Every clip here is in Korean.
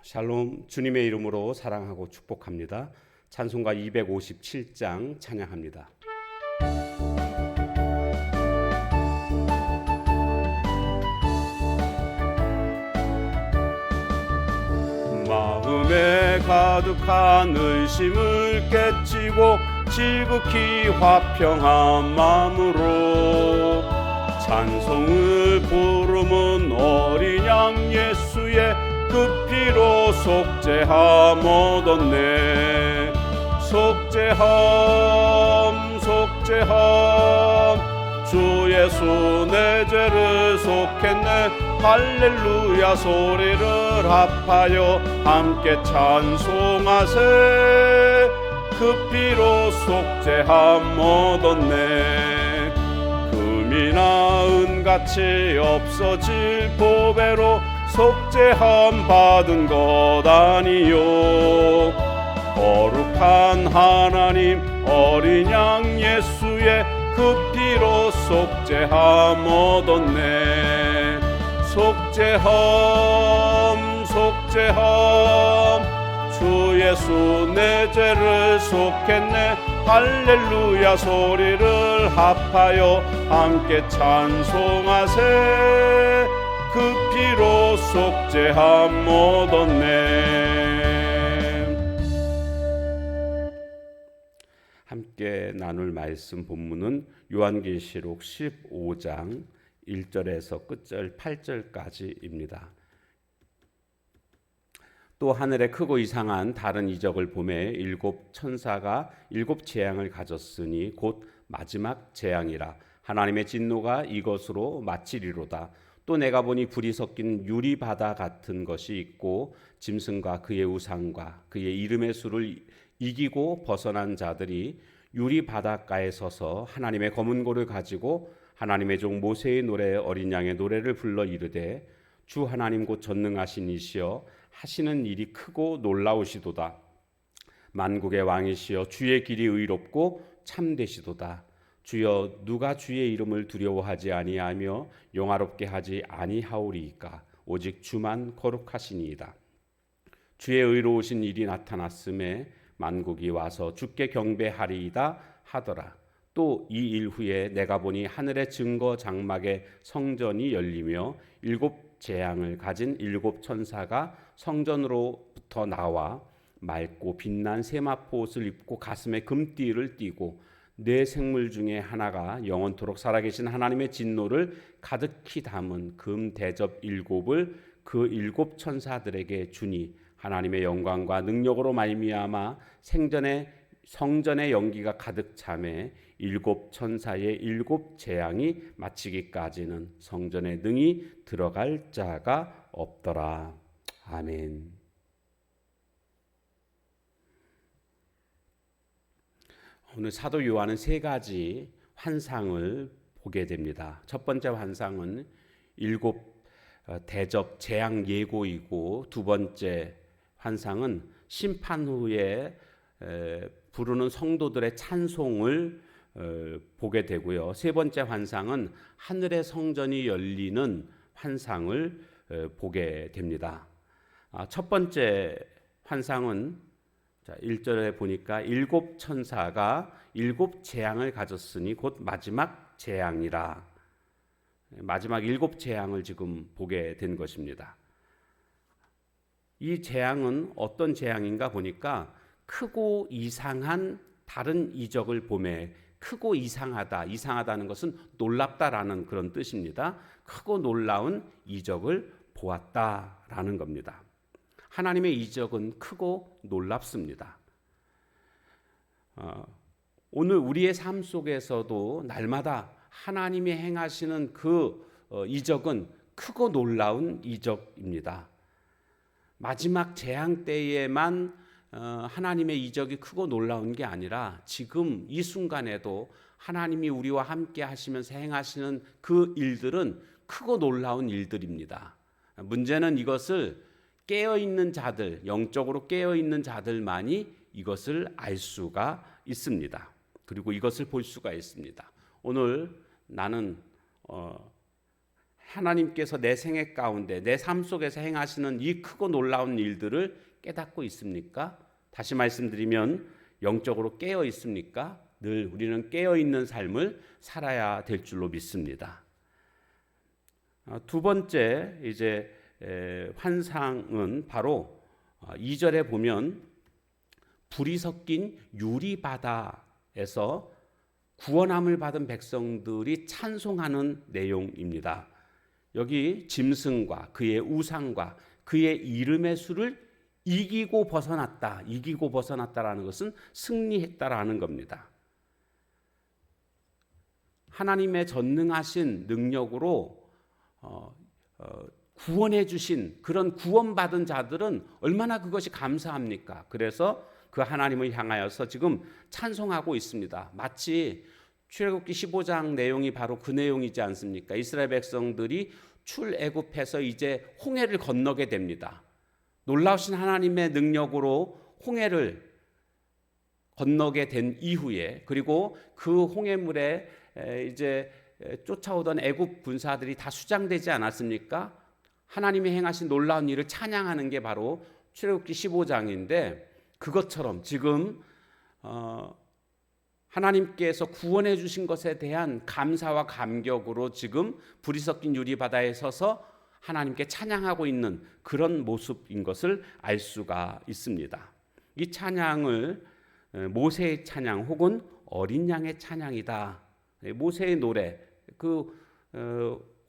샬롬, 주님의 이름으로 사랑하고 축복합니다. 찬송가 257장 찬양합니다. 마음에 가득한 의심을 깨치고 지극히 화평한 마음으로 찬송을 부르는 어린 양 예수의 그 피로 속죄함 얻었네. 속죄함 속죄함 주 예수 내 죄를 속했네. 할렐루야 소리를 합하여 함께 찬송하세. 그 피로 속죄함 얻었네. 금이나 은같이 없어질 보배로 속죄함 받은 것 아니요. 거룩한 하나님 어린 양 예수의 그 피로 속죄함 얻었네. 속죄함 속죄함 주 예수 내 죄를 속했네. 할렐루야 소리를 합하여 함께 찬송하세. 그 피로 속죄함 얻었네. 함께 나눌 말씀 본문은 요한계시록 15장 1절에서 끝절 8절까지입니다. 또 하늘에 크고 이상한 다른 이적을 보매 일곱 천사가 일곱 재앙을 가졌으니 곧 마지막 재앙이라. 하나님의 진노가 이것으로 마치리로다. 또 내가 보니 불이 섞인 유리바다 같은 것이 있고 짐승과 그의 우상과 그의 이름의 수를 이기고 벗어난 자들이 유리바닷가에 서서 하나님의 검은 고를 가지고 하나님의 종 모세의 노래 어린 양의 노래를 불러 이르되 주 하나님 곧 전능하신 이시여 하시는 일이 크고 놀라우시도다. 만국의 왕이시여 주의 길이 의롭고 참되시도다. 주여 누가 주의 이름을 두려워하지 아니하며 영화롭게 하지 아니하오리이까. 오직 주만 거룩하시니이다. 주의 의로우신 일이 나타났음에 만국이 와서 주께 경배하리이다 하더라. 또 이 일 후에 내가 보니 하늘의 증거 장막의 성전이 열리며 일곱 재앙을 가진 일곱 천사가 성전으로부터 나와 맑고 빛난 세마포 옷을 입고 가슴에 금띠를 띠고 네 생물 중에 하나가 영원토록 살아계신 하나님의 진노를 가득히 담은 금 대접 일곱을 그 일곱 천사들에게 주니 하나님의 영광과 능력으로 말미암아 성전의 연기가 가득 차매 일곱 천사의 일곱 재앙이 마치기까지는 성전에 능히 들어갈 자가 없더라. 아멘. 오늘 사도 요한은 세 가지 환상을 보게 됩니다. 첫 번째 환상은 일곱 대접 재앙 예고이고, 두 번째 환상은 심판 후에 부르는 성도들의 찬송을 보게 되고요. 세 번째 환상은 하늘의 성전이 열리는 환상을 보게 됩니다. 첫 번째 환상은 1절에 보니까 일곱 천사가 일곱 재앙을 가졌으니 곧 마지막 재앙이라. 마지막 일곱 재앙을 지금 보게 된 것입니다. 이 재앙은 어떤 재앙인가 보니까 크고 이상한 다른 이적을 보매, 크고 이상하다는 것은 놀랍다라는 그런 뜻입니다. 크고 놀라운 이적을 보았다라는 겁니다. 하나님의 이적은 크고 놀랍습니다. 오늘 우리의 삶 속에서도 날마다 하나님이 행하시는 그 이적은 크고 놀라운 이적입니다. 마지막 재앙 때에만 하나님의 이적이 크고 놀라운 게 아니라 지금 이 순간에도 하나님이 우리와 함께 하시면서 행하시는 그 일들은 크고 놀라운 일들입니다. 문제는 이것을 깨어있는 자들, 영적으로 깨어있는 자들만이 이것을 알 수가 있습니다. 그리고 이것을 볼 수가 있습니다. 오늘 나는 하나님께서 내 생애 가운데 내 삶 속에서 행하시는 이 크고 놀라운 일들을 깨닫고 있습니까? 다시 말씀드리면 영적으로 깨어 있습니까? 늘 우리는 깨어 있는 삶을 살아야 될 줄로 믿습니다. 두 번째 이제 환상은 바로 2절에 보면 불이 섞인 유리바다에서 구원함을 받은 백성들이 찬송하는 내용입니다. 여기 짐승과 그의 우상과 그의 이름의 수를 이기고 벗어났다라는 것은 승리했다라는 겁니다. 하나님의 전능하신 능력으로 구원해 주신 그런 구원받은 자들은 얼마나 그것이 감사합니까? 그래서 그 하나님을 향하여서 지금 찬송하고 있습니다. 마치 출애굽기 15장 내용이 바로 그 내용이지 않습니까? 이스라엘 백성들이 출애굽해서 이제 홍해를 건너게 됩니다. 놀라우신 하나님의 능력으로 홍해를 건너게 된 이후에, 그리고 그 홍해물에 이제 쫓아오던 애굽 군사들이 다 수장되지 않았습니까? 하나님이 행하신 놀라운 일을 찬양하는 게 바로 출애굽기 15장인데, 그것처럼 지금 하나님께서 구원해 주신 것에 대한 감사와 감격으로 지금 불이 섞인 유리바다에 서서 하나님께 찬양하고 있는 그런 모습인 것을 알 수가 있습니다. 이 찬양을 모세의 찬양 혹은 어린 양의 찬양이다. 모세의 노래,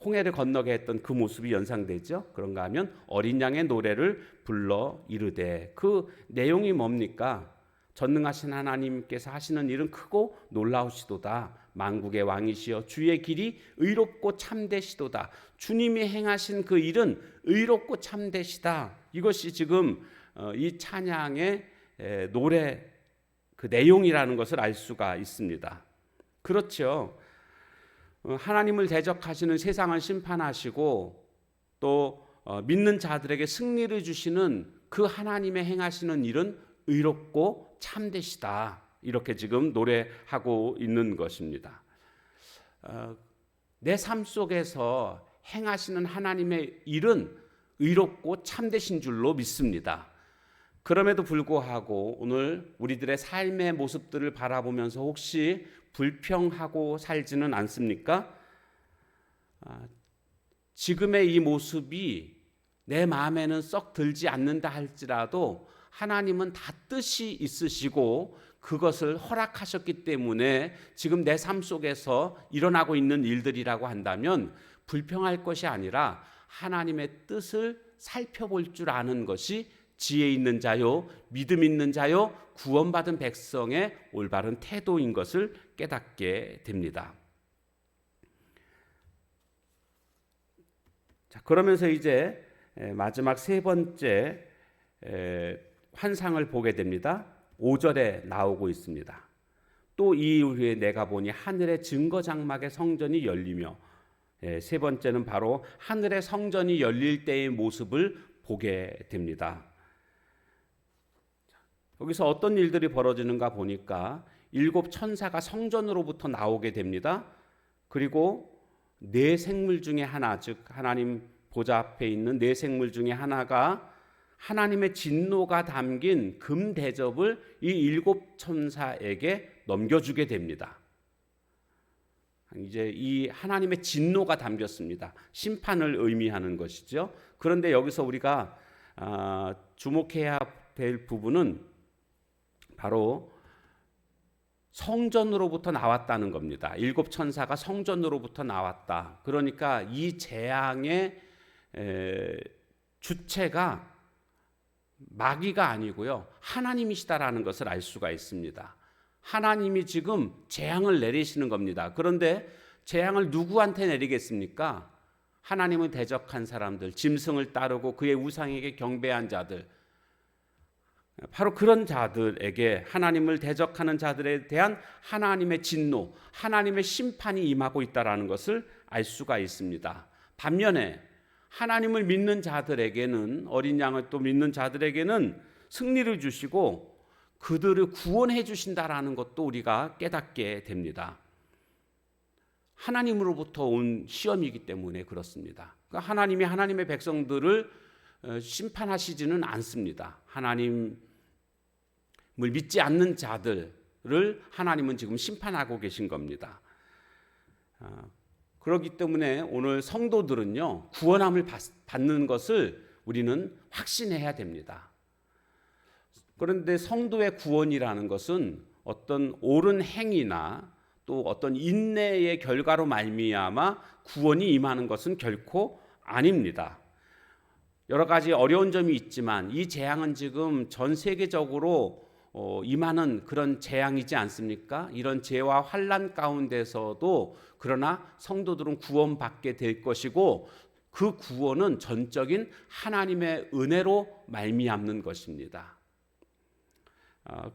홍해를 건너게 했던 그 모습이 연상되죠. 그런가 하면 어린 양의 노래를 불러 이르되, 그 내용이 뭡니까? 전능하신 하나님께서 하시는 일은 크고 놀라우시도다. 만국의 왕이시여 주의 길이 의롭고 참되시도다. 주님이 행하신 그 일은 의롭고 참되시다. 이것이 지금 이 찬양의 노래 그 내용이라는 것을 알 수가 있습니다. 그렇죠. 하나님을 대적하시는 세상을 심판하시고 또 믿는 자들에게 승리를 주시는 그 하나님의 행하시는 일은 의롭고 참되시다. 이렇게 지금 노래하고 있는 것입니다. 내 삶 속에서 행하시는 하나님의 일은 의롭고 참되신 줄로 믿습니다. 그럼에도 불구하고 오늘 우리들의 삶의 모습들을 바라보면서 혹시 불평하고 살지는 않습니까? 지금의 이 모습이 내 마음에는 썩 들지 않는다 할지라도 하나님은 다 뜻이 있으시고 그것을 허락하셨기 때문에 지금 내 삶 속에서 일어나고 있는 일들이라고 한다면 불평할 것이 아니라 하나님의 뜻을 살펴볼 줄 아는 것이 지혜 있는 자요, 믿음 있는 자요, 구원받은 백성의 올바른 태도인 것을 깨닫게 됩니다. 자, 그러면서 이제 마지막 세 번째 환상을 보게 됩니다. 5절에 나오고 있습니다. 또 이 이후에 내가 보니 하늘의 증거 장막의 성전이 열리며, 세 번째는 바로 하늘의 성전이 열릴 때의 모습을 보게 됩니다. 여기서 어떤 일들이 벌어지는가 보니까 7 천사가 성전으로부터 나오게 됩니다. 그리고 네 생물 중에 하나, 즉 하나님 보좌 앞에 있는 네 생물 중에 하나가 하나님의 진노가 담긴 금 대접을 이 7 천사에게 넘겨주게 됩니다. 이제 이 하나님의 진노가 담겼습니다. 심판을 의미하는 것이죠. 그런데 여기서 우리가 주목해야 될 부분은 바로 성전으로부터 나왔다는 겁니다. 7 천사가 성전으로부터 나왔다. 그러니까 이 재앙의 주체가 마귀가 아니고요, 하나님이시다라는 것을 알 수가 있습니다. 하나님이 지금 재앙을 내리시는 겁니다. 그런데 재앙을 누구한테 내리겠습니까? 하나님을 대적한 사람들, 짐승을 따르고 그의 우상에게 경배한 자들, 바로 그런 자들에게, 하나님을 대적하는 자들에 대한 하나님의 진노, 하나님의 심판이 임하고 있다는 것을 알 수가 있습니다. 반면에 하나님을 믿는 자들에게는, 어린 양을 또 믿는 자들에게는 승리를 주시고 그들을 구원해 주신다라는 것도 우리가 깨닫게 됩니다. 하나님으로부터 온 시험이기 때문에 그렇습니다. 그러니까 하나님이 하나님의 백성들을 심판하시지는 않습니다. 하나님을 믿지 않는 자들을 하나님은 지금 심판하고 계신 겁니다. 그렇기 때문에 오늘 성도들은요, 구원함을 받는 것을 우리는 확신해야 됩니다. 그런데 성도의 구원이라는 것은 어떤 옳은 행위나 또 어떤 인내의 결과로 말미암아 구원이 임하는 것은 결코 아닙니다. 여러 가지 어려운 점이 있지만 이 재앙은 지금 전 세계적으로 임하는 그런 재앙이지 않습니까? 이런 재와 환난 가운데서도 그러나 성도들은 구원받게 될 것이고 그 구원은 전적인 하나님의 은혜로 말미암는 것입니다.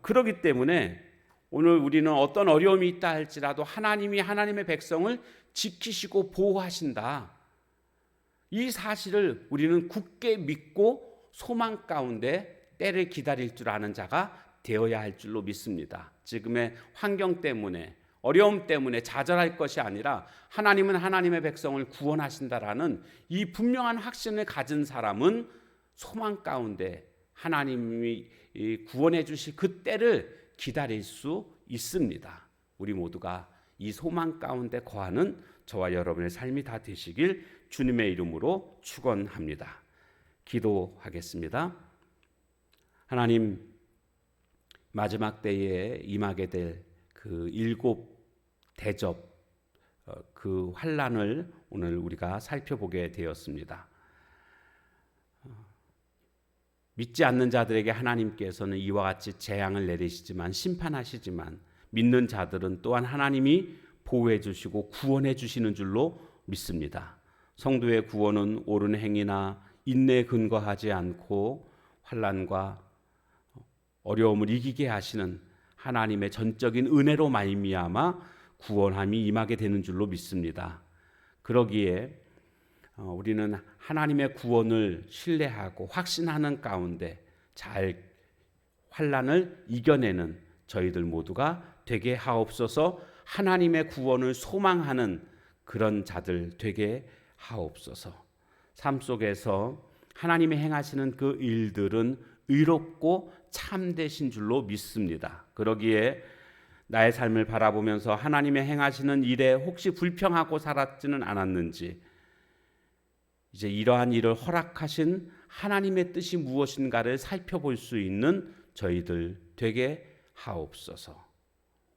그렇기 때문에 오늘 우리는 어떤 어려움이 있다 할지라도 하나님이 하나님의 백성을 지키시고 보호하신다. 이 사실을 우리는 굳게 믿고 소망 가운데 때를 기다릴 줄 아는 자가 되어야 할 줄로 믿습니다. 지금의 환경 때문에 어려움 때문에 좌절할 것이 아니라 하나님은 하나님의 백성을 구원하신다라는 이 분명한 확신을 가진 사람은 소망 가운데 하나님이 구원해 주실 그 때를 기다릴 수 있습니다. 우리 모두가 이 소망 가운데 거하는 저와 여러분의 삶이 다 되시길 주님의 이름으로 축원합니다. 기도하겠습니다. 하나님, 마지막 때에 임하게 될 그 7 대접, 그 환난을 오늘 우리가 살펴보게 되었습니다. 믿지 않는 자들에게 하나님께서는 이와 같이 재앙을 내리시지만 심판하시지만 믿는 자들은 또한 하나님이 보호해 주시고 구원해 주시는 줄로 믿습니다. 성도의 구원은 옳은 행위나 인내에 근거하지 않고 환난과 어려움을 이기게 하시는 하나님의 전적인 은혜로 말미암아 구원함이 임하게 되는 줄로 믿습니다. 그러기에 우리는 하나님의 구원을 신뢰하고 확신하는 가운데 잘 환난을 이겨내는 저희들 모두가 되게 하옵소서. 하나님의 구원을 소망하는 그런 자들 되게 하옵소서. 삶 속에서 하나님이 행하시는 그 일들은 의롭고 참되신 줄로 믿습니다. 그러기에 나의 삶을 바라보면서 하나님의 행하시는 일에 혹시 불평하고 살았지는 않았는지, 이제 이러한 일을 허락하신 하나님의 뜻이 무엇인가를 살펴볼 수 있는 저희들 되게 하옵소서.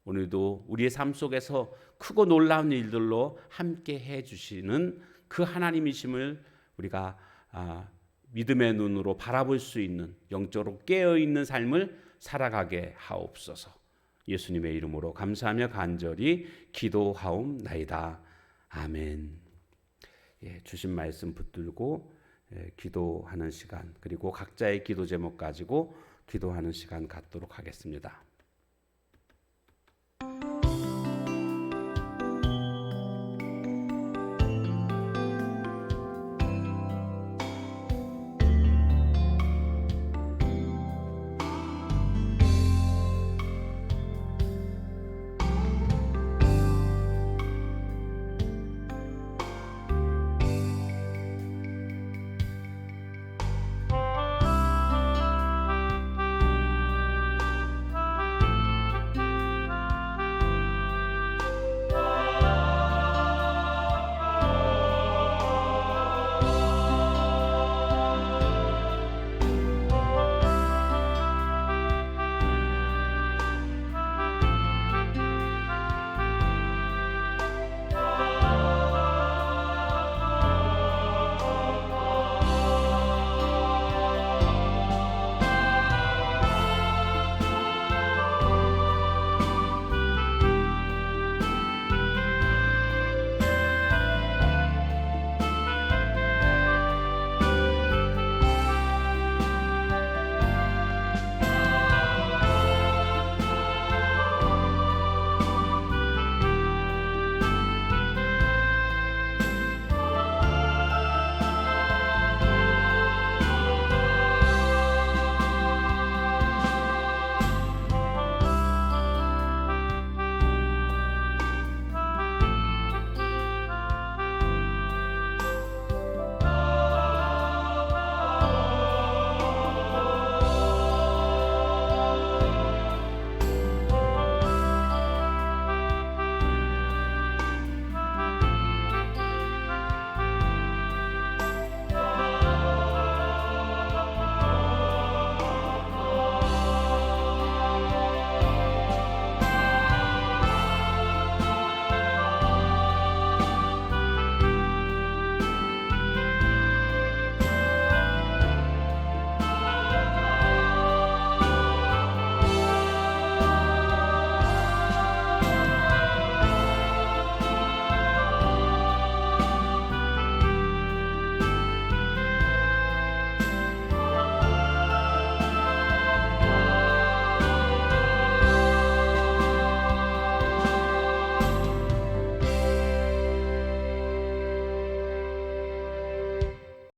오늘도 우리의 삶 속에서 크고 놀라운 일들로 함께 해주시는 그 하나님이심을 우리가 믿음의 눈으로 바라볼 수 있는, 영적으로 깨어있는 삶을 살아가게 하옵소서. 예수님의 이름으로 감사하며 간절히 기도하옵나이다. 아멘. 주신 말씀 붙들고 기도하는 시간, 그리고 각자의 기도 제목 가지고 기도하는 시간 갖도록 하겠습니다.